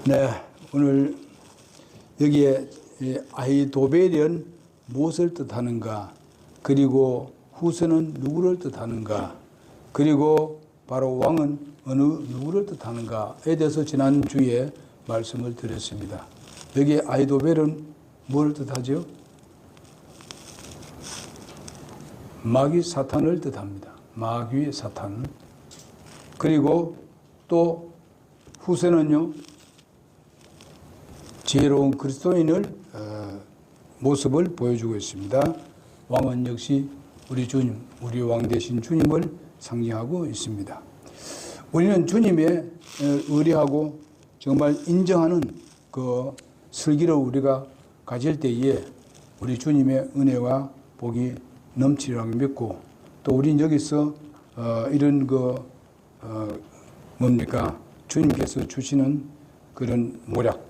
네, 오늘 여기에 아히도벨은 무엇을 뜻하는가, 그리고 후세는 누구를 뜻하는가, 그리고 바로 왕은 누구를 뜻하는가에 대해서 지난주에 말씀을 드렸습니다. 여기에 아히도벨은 무엇을 뜻하죠? 마귀 사탄을 뜻합니다. 마귀 사탄. 그리고 또 후세는요, 지혜로운 그리스도인을 모습을 보여주고 있습니다. 왕은 역시 우리 주님, 우리 왕 되신 주님을 상징하고 있습니다. 우리는 주님의 의뢰하고 정말 인정하는 그 슬기를 우리가 가질 때에 우리 주님의 은혜와 복이 넘치리라고 믿고, 또 우리는 여기서 이런 주님께서 주시는 그런 모략,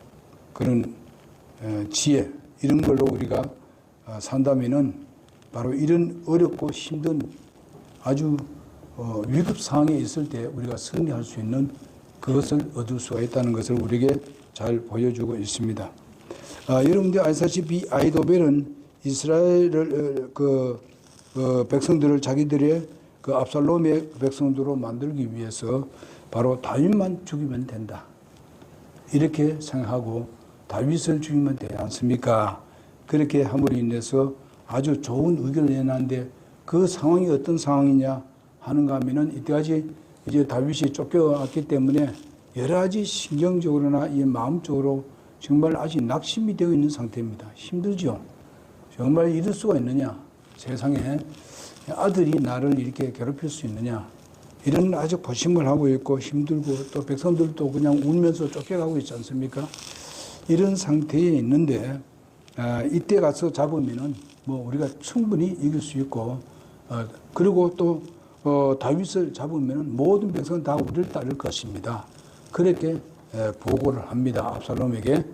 그런 지혜, 이런 걸로 우리가 산다면은 바로 이런 어렵고 힘든 아주 위급 상황에 있을 때 우리가 승리할 수 있는 그것을 얻을 수가 있다는 것을 우리에게 잘 보여주고 있습니다. 여러분들 아시다시피 아히도벨은 이스라엘을 백성들을 자기들의 그 압살롬의 백성들로 만들기 위해서 바로 다윗만 죽이면 된다, 이렇게 생각하고 다윗을 죽이면 되지 않습니까? 그렇게 함으로 인해서 아주 좋은 의견을 내놨는데, 그 상황이 어떤 상황이냐 하는가 하면은, 이때까지 이제 다윗이 쫓겨왔기 때문에 여러 가지 신경적으로나 이 마음적으로 정말 아직 낙심이 되어 있는 상태입니다. 힘들죠. 정말 이럴 수가 있느냐, 세상에 아들이 나를 이렇게 괴롭힐 수 있느냐, 이런 아주 고심을 하고 있고 힘들고, 또 백성들도 그냥 울면서 쫓겨가고 있지 않습니까? 이런 상태에 있는데 이때 가서 잡으면은 뭐 우리가 충분히 이길 수 있고, 그리고 또 다윗을 잡으면은 모든 백성은 다 우리를 따를 것입니다. 그렇게 보고를 합니다, 압살롬에게.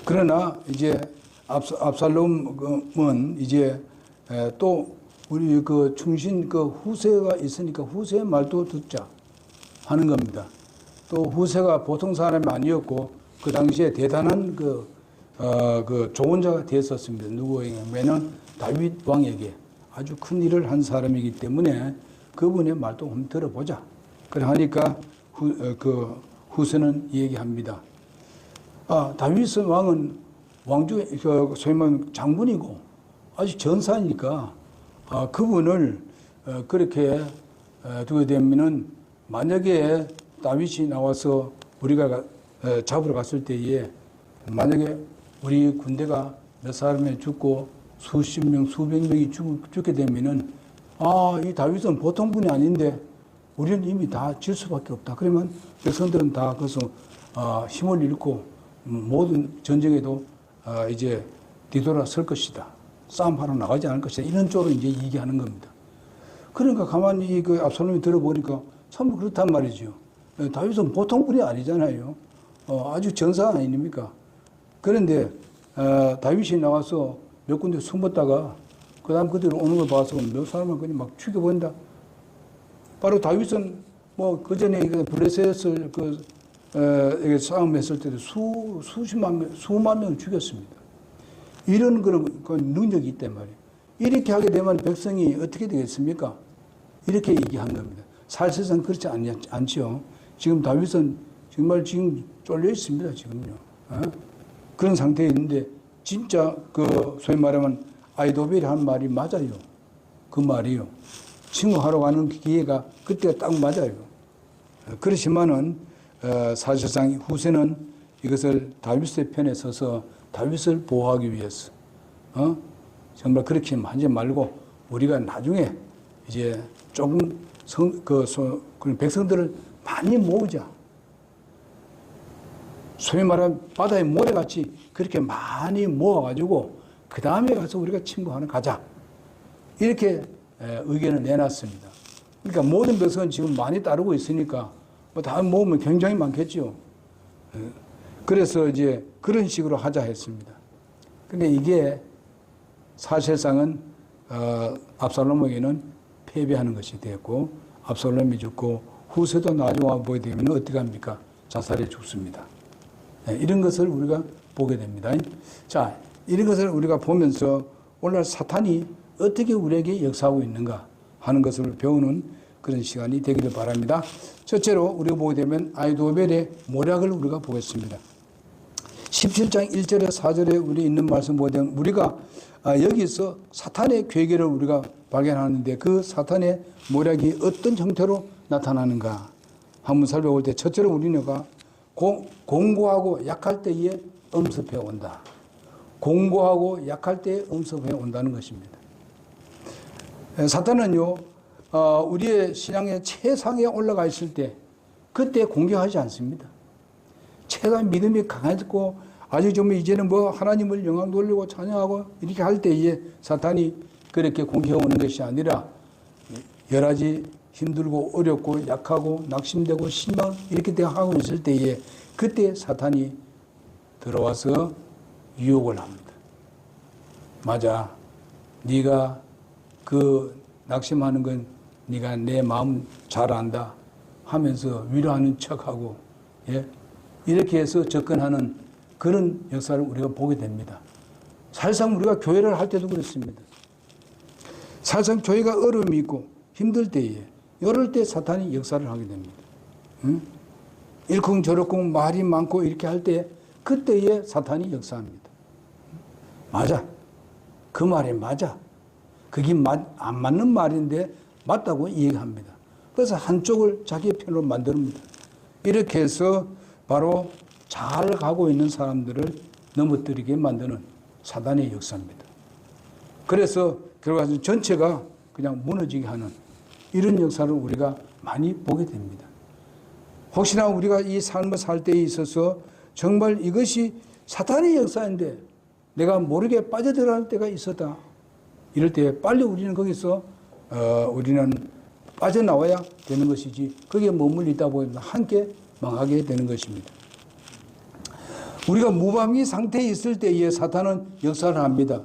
그러나 이제 압살롬은 이제 또 우리 그 충신 후세가 있으니까 후세의 말도 듣자 하는 겁니다. 또 후세가 보통 사람이 아니었고 그 당시에 대단한 좋은 자가 되었었습니다. 누구에게냐면 다윗 왕에게 아주 큰 일을 한 사람이기 때문에 그분의 말도 한번 들어보자. 그래 하니까 후세는 얘기합니다. 다윗 왕은 왕중의 소위 말하면 장군이고 아주 전사니까 그분을 그렇게 두게 되면은, 만약에 다윗이 나와서 우리가 잡으러 갔을 때에 만약에 우리 군대가 몇 사람이 죽고 수십 명, 수백 명이 죽게 되면은, 이 다윗은 보통 분이 아닌데 우리는 이미 다 질 수밖에 없다. 그러면 백성들은 다 그래서 힘을 잃고 모든 전쟁에도 이제 뒤돌아설 것이다. 싸움하러 나가지 않을 것이다. 이런 쪽으로 이제 얘기하는 겁니다. 그러니까 가만히 그 압살롬이 들어보니까 참 그렇단 말이죠. 다윗은 보통 분이 아니잖아요. 아주 전사 아닙니까? 그런데 다윗이 나와서 몇 군데 숨었다가 그 다음 그대로 오는 걸 봐서 몇 사람을 그냥 막 죽여버린다. 바로 다윗은 뭐 그 전에 블레셋을 싸움했을 때도 수만 명을 죽였습니다. 이런 그런 능력이 있단 말이에요. 이렇게 하게 되면 백성이 어떻게 되겠습니까? 이렇게 얘기한 겁니다. 사실상 그렇지 않죠. 지금 다윗은 정말 지금 쫄려 있습니다, 지금요. 그런 상태에 있는데, 진짜 소위 말하면 아히도벨이 한 말이 맞아요. 그 말이요. 친구하러 가는 기회가 그때가 딱 맞아요. 그렇지만은 사실상 후세는 이것을 다윗의 편에 서서 다윗을 보호하기 위해서 정말 그렇게 하지 말고 우리가 나중에 이제 조금 그런 백성들을 많이 모으자. 소위 말하면 바다의 모래같이 그렇게 많이 모아가지고 그 다음에 가서 우리가 침공하러 가자. 이렇게 의견을 내놨습니다. 그러니까 모든 백성은 지금 많이 따르고 있으니까 뭐 다 모으면 굉장히 많겠죠. 그래서 이제 그런 식으로 하자 했습니다. 근데 이게 사실상은 압살롬에게는 패배하는 것이 되었고, 압살롬이 죽고 후세도 나중에 보게 되면 어떻게 합니까? 자살해 죽습니다. 이런 것을 우리가 보게 됩니다. 자, 이런 것을 우리가 보면서 오늘날 사탄이 어떻게 우리에게 역사하고 있는가 하는 것을 배우는 그런 시간이 되기를 바랍니다. 첫째로 우리가 보게 되면 아이도벨의 모략을 우리가 보겠습니다. 17장 1절에 4절에 우리 있는 말씀 보게 되면 우리가 여기서 사탄의 괴계를 우리가 발견하는데 그 사탄의 모략이 어떤 형태로 나타나는가 한번 살펴볼 때 첫째로 우리가 공고하고 약할 때에 엄습해 온다. 공고하고 약할 때에 엄습해 온다는 것입니다. 사탄은요, 우리의 신앙의 최상에 올라가 있을 때 그때 공격하지 않습니다. 최강 믿음이 강해졌고 아주 좀 이제는 뭐 하나님을 영광 돌리고 찬양하고 이렇게 할 때에 사탄이 그렇게 공격해 오는 것이 아니라 여러 가지 힘들고 어렵고 약하고 낙심되고 실망 이렇게 하고 있을 때에 그때 사탄이 들어와서 유혹을 합니다. 맞아. 네가 그 낙심하는 건 네가 내 마음 잘 안다 하면서 위로하는 척하고 이렇게 해서 접근하는 그런 역사를 우리가 보게 됩니다. 사실상 우리가 교회를 할 때도 그렇습니다. 사실상 교회가 어려움이 있고 힘들 때에 이럴 때 사탄이 역사를 하게 됩니다. 일쿵저럭쿵 말이 많고 이렇게 할 때 그때에 사탄이 역사합니다. 맞아. 그 말이 맞아. 그게 안 맞는 말인데 맞다고 얘기합니다. 그래서 한쪽을 자기의 편으로 만듭니다. 이렇게 해서 바로 잘 가고 있는 사람들을 넘어뜨리게 만드는 사단의 역사입니다. 그래서 결과적으로 전체가 그냥 무너지게 하는 이런 역사를 우리가 많이 보게 됩니다. 혹시나 우리가 이 삶을 살 때에 있어서 정말 이것이 사탄의 역사인데 내가 모르게 빠져들어갈 때가 있었다. 이럴 때 빨리 우리는 거기서 우리는 빠져나와야 되는 것이지 거기에 머물러 있다 보면 함께 망하게 되는 것입니다. 우리가 무방비 상태에 있을 때에 사탄은 역사를 합니다.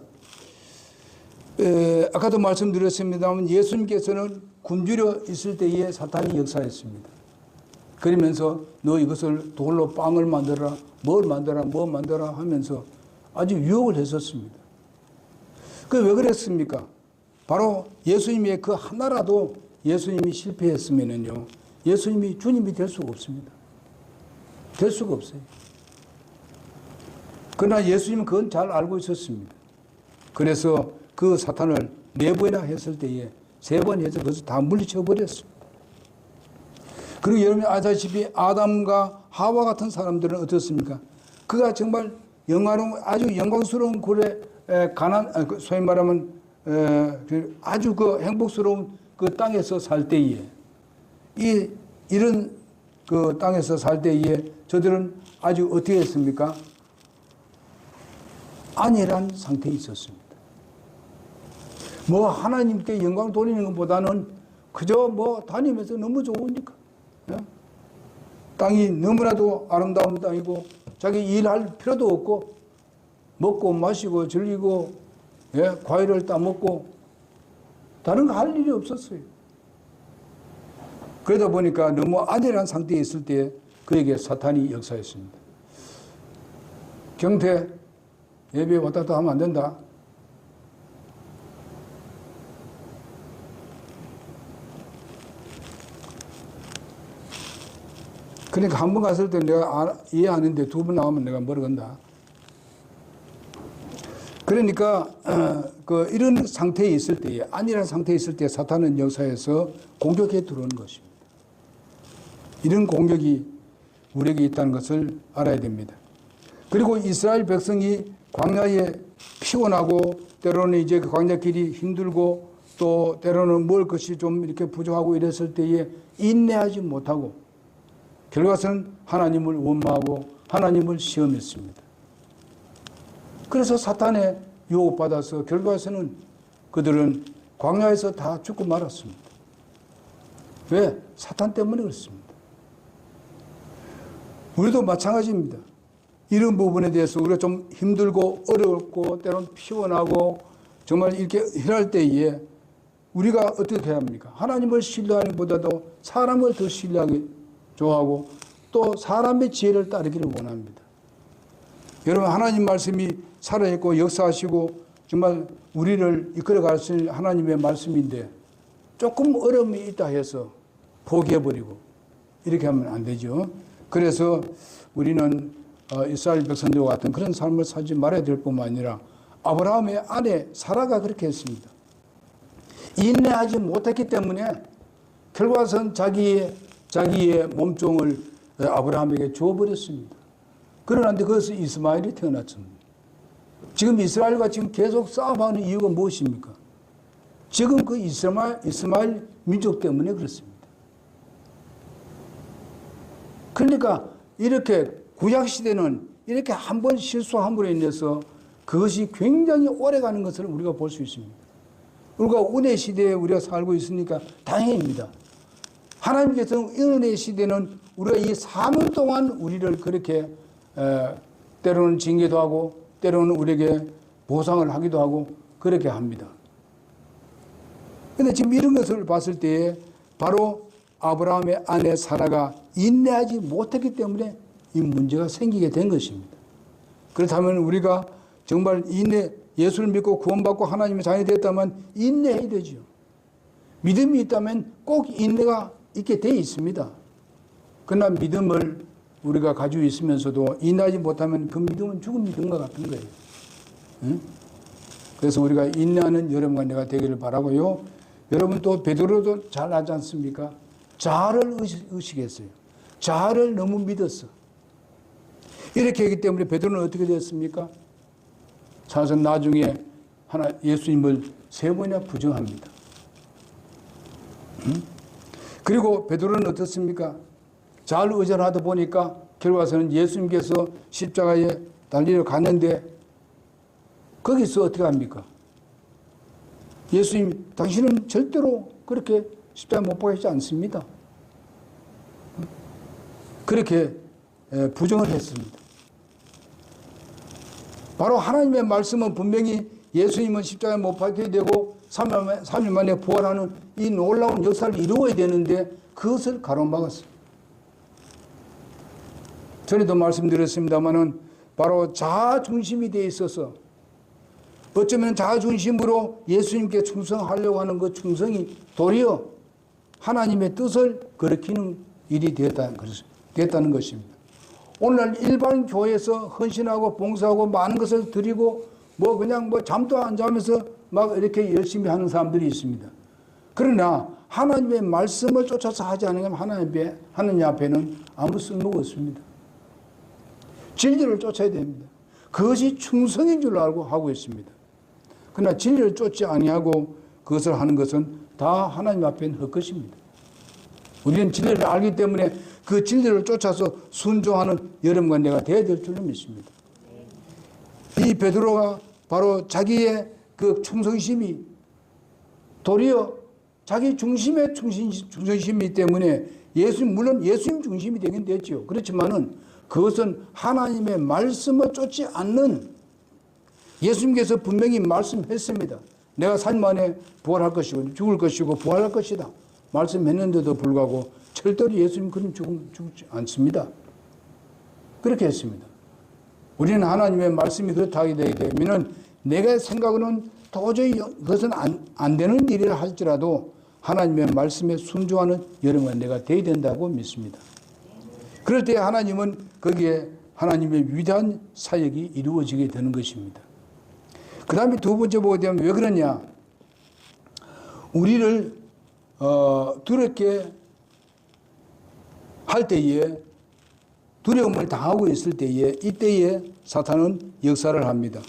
아까도 말씀드렸습니다만 예수님께서는 굶주려 있을 때에 사탄이 역사했습니다. 그러면서 너 이것을 돌로 빵을 만들어라, 뭘 만들어라 하면서 아주 유혹을 했었습니다. 그 왜 그랬습니까? 바로 예수님의 그 하나라도 예수님이 실패했으면요, 예수님이 주님이 될 수가 없습니다. 될 수가 없어요. 그러나 예수님은 그건 잘 알고 있었습니다. 그래서 그 사탄을 4번이나 했을 때에 3번 해서 그것을 다 물리쳐 버렸습니다. 그리고 여러분이 아시다시피 아담과 하와 같은 사람들은 어떻습니까? 그가 정말 영화로운 아주 영광스러운 굴에 소위 말하면 아주 그 행복스러운 그 땅에서 살 때에 이런 그 땅에서 살 때에 저들은 아주 어떻게 했습니까? 안일한 상태에 있었습니다. 뭐 하나님께 영광 돌리는 것보다는 그저 뭐 다니면서 너무 좋으니까. 땅이 너무나도 아름다운 땅이고 자기 일할 필요도 없고 먹고 마시고 즐기고 과일을 따먹고 다른 거 할 일이 없었어요. 그러다 보니까 너무 안일한 상태에 있을 때 그에게 사탄이 역사했습니다. 경태 예배 왔다 갔다 하면 안 된다. 그러니까 한 번 갔을 때 내가 이해하는데 2번 나오면 내가 뭐라 건다. 그러니까 이런 상태에 있을 때에 안일한 상태에 있을 때 사탄은 역사에서 공격해 들어오는 것입니다. 이런 공격이 우리에게 있다는 것을 알아야 됩니다. 그리고 이스라엘 백성이 광야에 피곤하고 때로는 이제 그 광야길이 힘들고 또 때로는 먹을 것이 좀 이렇게 부족하고 이랬을 때에 인내하지 못하고 결과서는 하나님을 원망하고 하나님을 시험했습니다. 그래서 사탄에 유혹받아서 결과에서는 그들은 광야에서 다 죽고 말았습니다. 왜? 사탄 때문에 그렇습니다. 우리도 마찬가지입니다. 이런 부분에 대해서 우리가 좀 힘들고 어렵고 때로는 피곤하고 정말 이렇게 일할 때에 우리가 어떻게 해야 합니까? 하나님을 신뢰하는 것보다도 사람을 더 신뢰하기 좋아하고 또 사람의 지혜를 따르기를 원합니다. 여러분, 하나님 말씀이 살아있고 역사하시고 정말 우리를 이끌어갈 수 있는 하나님의 말씀인데 조금 어려움이 있다 해서 포기해버리고 이렇게 하면 안 되죠. 그래서 우리는 이스라엘 백성들과 같은 그런 삶을 살지 말아야 될 뿐만 아니라 아브라함의 아내 사라가 그렇게 했습니다. 인내하지 못했기 때문에 결과선 자기의 몸종을 아브라함에게 주어버렸습니다. 그러는데 거기서 이스마엘이 태어났습니다. 지금 이스라엘과 지금 계속 싸움하는 이유가 무엇입니까? 지금 그 이스마엘 민족 때문에 그렇습니다. 그러니까 이렇게 구약시대는 이렇게 한 번 실수함으로 인해서 그것이 굉장히 오래가는 것을 우리가 볼 수 있습니다. 우리가 은혜 시대에 우리가 살고 있으니까 다행입니다. 하나님께서는 은혜 시대는 우리가 이 사문 동안 우리를 그렇게 때로는 징계도 하고 때로는 우리에게 보상을 하기도 하고 그렇게 합니다. 그런데 지금 이런 것을 봤을 때에 바로 아브라함의 아내 사라가 인내하지 못했기 때문에 이 문제가 생기게 된 것입니다. 그렇다면 우리가 정말 예수를 믿고 구원받고 하나님의 자녀이 되었다면 인내해야 되죠. 믿음이 있다면 꼭 인내가 있게 되어 있습니다. 그러나 믿음을 우리가 가지고 있으면서도 인내하지 못하면 그 믿음은 죽은 믿음과 같은 거예요. 응? 그래서 우리가 인내하는 여러분과 내가 되기를 바라고요. 여러분 또 베드로도 잘 하지 않습니까? 자아를 의식했어요. 자아를 너무 믿었어. 이렇게 했기 때문에 베드로는 어떻게 됐습니까? 사실 나중에 예수님을 3번이나 부정합니다. 응? 그리고 베드로는 어떻습니까? 잘 의존하다 보니까 결과서는 예수님께서 십자가에 달리러 갔는데 거기서 어떻게 합니까? 예수님, 당신은 절대로 그렇게 십자가에 못 박히지 않습니다. 그렇게 부정을 했습니다. 바로 하나님의 말씀은 분명히 예수님은 십자가에 못 박혀야 되고 3일 만에 부활하는 이 놀라운 역사를 이루어야 되는데 그것을 가로막았어요. 전에도 말씀드렸습니다마는 바로 자아중심이 되어 있어서 어쩌면 자아중심으로 예수님께 충성하려고 하는 그 충성이 도리어 하나님의 뜻을 거리키는 일이 되었다는 것입니다. 오늘날 일반 교회에서 헌신하고 봉사하고 많은 것을 드리고 그냥 잠도 안 자면서 막 이렇게 열심히 하는 사람들이 있습니다. 그러나 하나님의 말씀을 쫓아서 하지 않으면 하나님 앞에는 아무 쓸모가 없습니다. 진리를 쫓아야 됩니다. 그것이 충성인 줄 알고 하고 있습니다. 그러나 진리를 쫓지 아니하고 그것을 하는 것은 다 하나님 앞에는 헛것입니다. 우리는 진리를 알기 때문에 그 진리를 쫓아서 순종하는 여러분과 내가 되어야 될 줄로 믿습니다. 이 베드로가 바로 자기의 그 충성심이 도리어 자기 중심의 충성심이기 때문에 물론 예수님 중심이 되긴 됐죠. 그렇지만은 그것은 하나님의 말씀을 쫓지 않는 예수님께서 분명히 말씀했습니다. 내가 3일 만에 부활할 것이고 죽을 것이고 부활할 것이다. 말씀했는데도 불구하고 절대로 예수님 그런 죽지 않습니다. 그렇게 했습니다. 우리는 하나님의 말씀이 그렇다 하게 되면 내가 생각으로는 도저히 그것은 안 되는 일이라 할지라도 하나님의 말씀에 순종하는 여러분과 내가 되어야 된다고 믿습니다. 그럴 때 하나님은 거기에 하나님의 위대한 사역이 이루어지게 되는 것입니다. 그 다음에 두 번째 보게 되면 왜 그러냐? 우리를 두렵게 할 때에 두려움을 당하고 있을 때에 이때에 사탄은 역사를 합니다.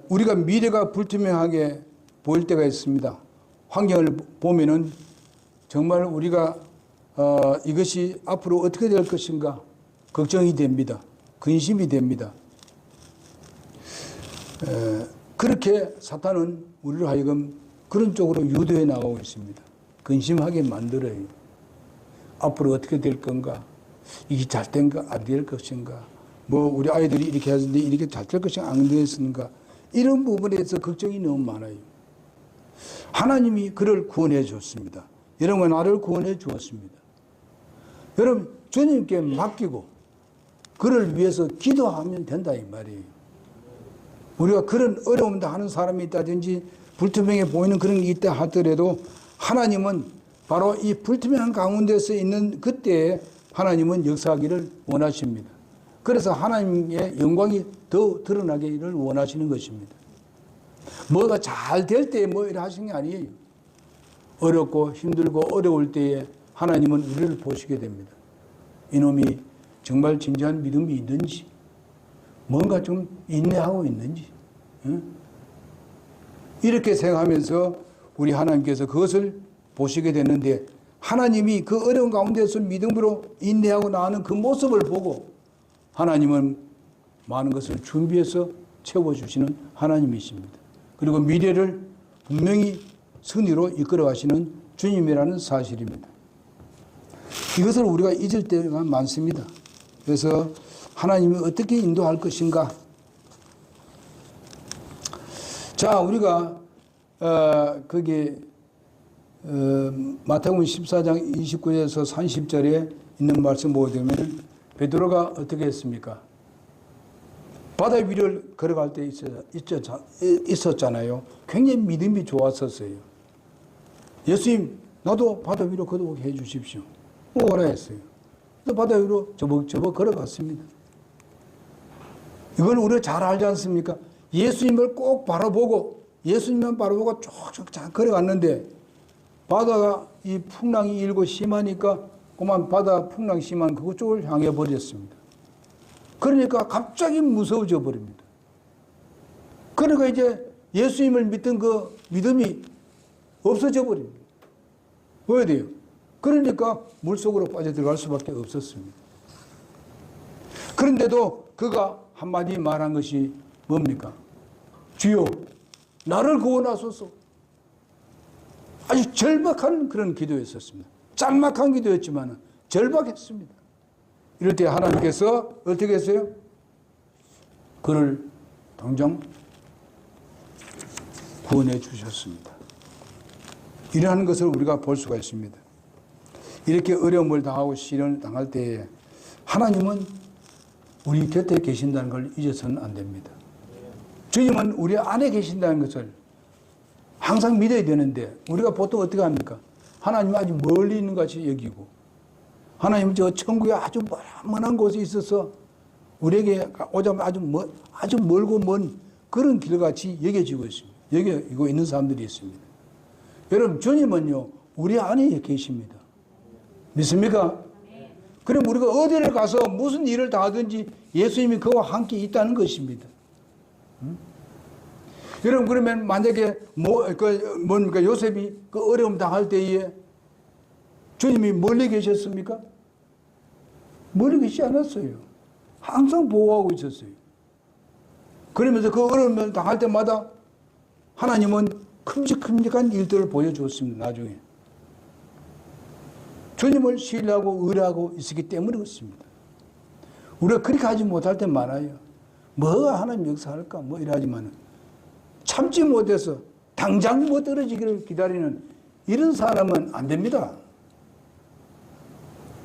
우리가 미래가 불투명하게 보일 때가 있습니다. 환경을 보면은 정말 우리가 이것이 앞으로 어떻게 될 것인가 걱정이 됩니다. 근심이 됩니다. 그렇게 사탄은 우리를 하여금 그런 쪽으로 유도해 나가고 있습니다. 근심하게 만들어요. 앞으로 어떻게 될 건가? 이게 잘 된가? 안 될 것인가? 우리 아이들이 이렇게 하는데 이렇게 잘 될 것인가? 안 됐는가? 이런 부분에서 걱정이 너무 많아요. 하나님이 그를 구원해 줬습니다. 여러분 나를 구원해 주었습니다. 여러분 주님께 맡기고 그를 위해서 기도하면 된다 이 말이에요. 우리가 그런 어려움도 하는 사람이 있다든지 불투명해 보이는 그런 게 있다 하더라도 하나님은 바로 이 불투명한 가운데서 있는 그때에 하나님은 역사하기를 원하십니다. 그래서 하나님의 영광이 더 드러나기를 원하시는 것입니다. 뭐가 잘 될 때에 뭐 이래 하시는 게 아니에요. 어렵고 힘들고 어려울 때에 하나님은 우리를 보시게 됩니다. 이놈이 정말 진지한 믿음이 있는지, 뭔가 좀 인내하고 있는지, 이렇게 생각하면서 우리 하나님께서 그것을 보시게 되는데, 하나님이 그 어려운 가운데서 믿음으로 인내하고 나가는 그 모습을 보고 하나님은 많은 것을 준비해서 채워주시는 하나님이십니다. 그리고 미래를 분명히 승리로 이끌어 가시는 주님이라는 사실입니다. 이것을 우리가 잊을 때가 많습니다. 그래서 하나님이 어떻게 인도할 것인가. 자, 우리가 마태복음 14장 29절에서 30절에 있는 말씀 보게 되면 베드로가 어떻게 했습니까? 바다 위를 걸어갈 때 있었잖아요. 굉장히 믿음이 좋았었어요. 예수님, 나도 바다 위로 걸어오게 해 주십시오. 오라 했어요. 그래서 바다 위로 저벅저벅 걸어갔습니다. 이걸 우리가 잘 알지 않습니까? 예수님을 꼭 바라보고 예수님만 바라보고 쭉쭉 잘 걸어갔는데 바다가 이 풍랑이 일고 심하니까 그만 바다 풍랑 심한 그쪽을 향해 버렸습니다. 그러니까 갑자기 무서워져 버립니다. 그러니까 이제 예수님을 믿던 그 믿음이 없어져 버립니다. 왜 돼요? 그러니까 물속으로 빠져들어갈 수밖에 없었습니다. 그런데도 그가 한마디 말한 것이 뭡니까? 주여, 나를 구원하소서. 아주 절박한 그런 기도였었습니다. 짤막한 기도였지만 절박했습니다. 이럴 때 하나님께서 어떻게 했어요? 그를 당장 구원해 주셨습니다. 이러한 것을 우리가 볼 수가 있습니다. 이렇게 어려움을 당하고 시련을 당할 때에 하나님은 우리 곁에 계신다는 걸 잊어서는 안 됩니다. 주님은 우리 안에 계신다는 것을 항상 믿어야 되는데 우리가 보통 어떻게 합니까? 하나님은 아주 멀리 있는 것 같이 여기고 하나님은 저 천국에 아주 먼 곳에 있어서 우리에게 오자마자 아주 멀고 먼 그런 길같이 여겨지고 있습니다. 여기고 있는 사람들이 있습니다. 여러분, 주님은요 우리 안에 계십니다. 믿습니까? 그럼 우리가 어디를 가서 무슨 일을 당하든지 예수님이 그와 함께 있다는 것입니다. 여러분, 그러면 만약에 뭡니까? 요셉이 그 어려움 당할 때에 주님이 멀리 계셨습니까? 멀리 계시지 않았어요. 항상 보호하고 있었어요. 그러면서 그 어려움을 당할 때마다 하나님은 큼직큼직한 일들을 보여주었습니다. 나중에 주님을 신뢰하고 의뢰하고 있었기 때문에 그렇습니다. 우리가 그렇게 하지 못할 때 많아요. 뭐가 하나님 역사할까 뭐 이러지만 참지 못해서 당장 뭐 떨어지기를 기다리는 이런 사람은 안 됩니다.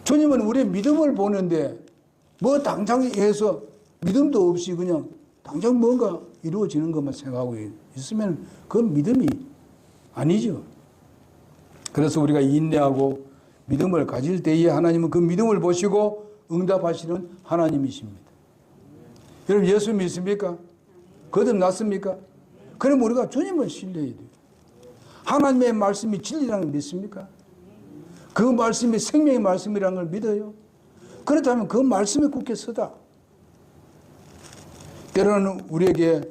주님은 우리의 믿음을 보는데 뭐 당장 해서 믿음도 없이 그냥 당장 뭔가 이루어지는 것만 생각하고 있으면 그건 믿음이 아니죠. 그래서 우리가 인내하고 믿음을 가질 때에 하나님은 그 믿음을 보시고 응답하시는 하나님이십니다. 여러분, 예수 믿습니까? 거듭났습니까? 그럼 우리가 주님을 신뢰해야 돼요. 하나님의 말씀이 진리라는 걸 믿습니까? 그 말씀이 생명의 말씀이라는 걸 믿어요. 그렇다면 그 말씀에 굳게 서다. 때로는 우리에게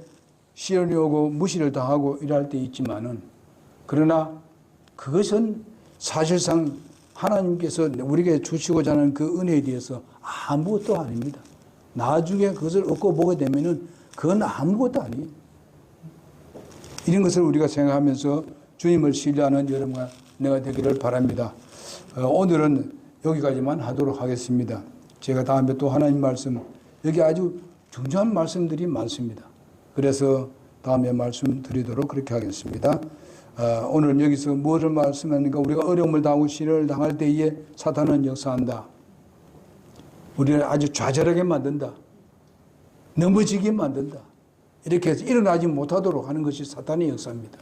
시련이 오고 무시를 당하고 이럴 때 있지만은 그러나 그것은 사실상 하나님께서 우리에게 주시고자 하는 그 은혜에 대해서 아무것도 아닙니다. 나중에 그것을 얻고 보게 되면은 그건 아무것도 아니에요. 이런 것을 우리가 생각하면서 주님을 신뢰하는 여러분과 내가 되기를 바랍니다. 오늘은 여기까지만 하도록 하겠습니다. 제가 다음에 또 하나님 말씀, 여기 아주 중요한 말씀들이 많습니다. 그래서 다음에 말씀 드리도록 그렇게 하겠습니다. 오늘은 여기서 무엇을 말씀하니까 우리가 어려움을 당하고 시련을 당할 때에 사탄은 역사한다. 우리를 아주 좌절하게 만든다. 넘어지게 만든다. 이렇게 해서 일어나지 못하도록 하는 것이 사탄의 역사입니다.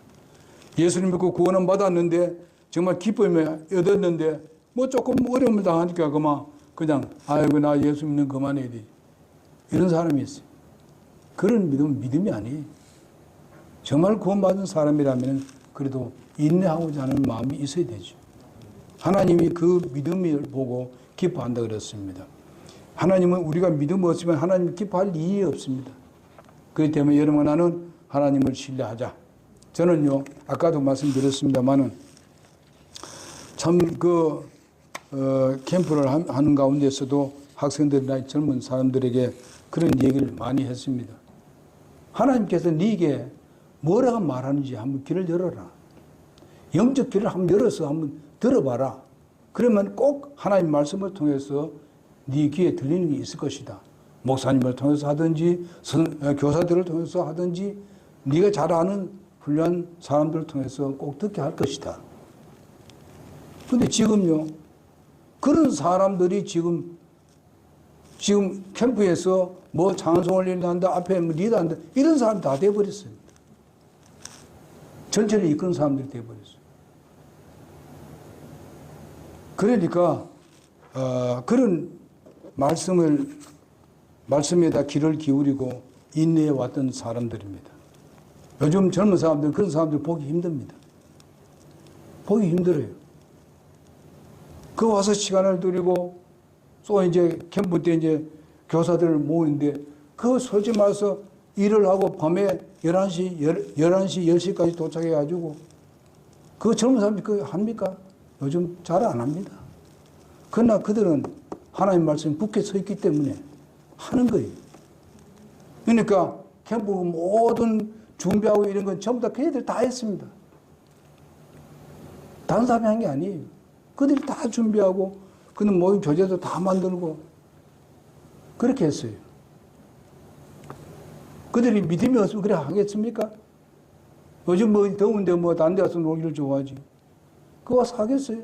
예수님 믿고 구원은 받았는데 정말 기쁨을 얻었는데 뭐 조금 어려움을 당하니까 그냥 아이고 나 예수 믿는 그만해야 돼. 이런 사람이 있어요. 그런 믿음은 믿음이 아니에요. 정말 구원받은 사람이라면 그래도 인내하고자 하는 마음이 있어야 되죠. 하나님이 그 믿음을 보고 기뻐한다 그랬습니다. 하나님은 우리가 믿음 없으면 하나님 기뻐할 이유 없습니다. 그렇기 때문에 여러분 나는 하나님을 신뢰하자. 저는요 아까도 말씀드렸습니다만은 참 캠프를 하는 가운데서도 학생들이나 젊은 사람들에게 그런 얘기를 많이 했습니다. 하나님께서 네게 뭐라고 말하는지 한번 귀를 열어라. 영적 귀를 한번 열어서 한번 들어봐라. 그러면 꼭 하나님 말씀을 통해서 네 귀에 들리는 게 있을 것이다. 목사님을 통해서 하든지 교사들을 통해서 하든지 네가 잘 아는 훌륭한 사람들을 통해서 꼭 듣게 할 것이다. 근데 지금요 그런 사람들이 지금 캠프에서 뭐 찬송을 일한다 앞에 뭐 리더한다 이런 사람 다 돼버렸어요. 전체를 이끄는 사람들이 돼버렸어요. 그러니까 그런 말씀에다 귀를 기울이고 인내해 왔던 사람들입니다. 요즘 젊은 사람들 그런 사람들 보기 힘듭니다. 보기 힘들어요. 그 와서 시간을 들이고 또 이제 캠프 때 이제 교사들을 모으는데 그 솔직히 말해서 일을 하고 밤에 11시, 10시까지 도착해가지고 그 젊은 사람들이 그거 합니까? 요즘 잘 안 합니다. 그러나 그들은 하나님 말씀이 굳게 서 있기 때문에 하는 거예요. 그러니까 캠프 모든 준비하고 이런 건 전부 다 그애들 다 했습니다. 다른 사람이 한 게 아니에요. 그들이 다 준비하고 그는 모임 교재도 다 만들고 그렇게 했어요. 그들이 믿음이 없으면 그래 하겠습니까? 요즘 뭐 더운데 뭐 다른 데 가서 놀기를 좋아하지. 그거 와서 하겠어요?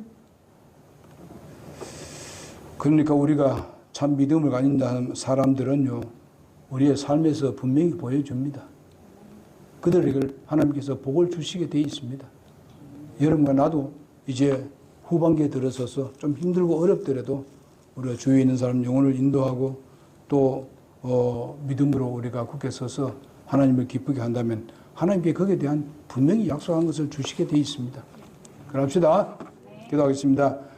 그러니까 우리가 참 믿음을 가진 사람들은요, 우리의 삶에서 분명히 보여줍니다. 그들에게 하나님께서 복을 주시게 되어 있습니다. 여러분과 나도 이제 후반기에 들어서서 좀 힘들고 어렵더라도 우리가 주위에 있는 사람 영혼을 인도하고 또 믿음으로 우리가 굳게 서서 하나님을 기쁘게 한다면 하나님께 거기에 대한 분명히 약속한 것을 주시게 되어 있습니다. 그럽시다. 기도하겠습니다.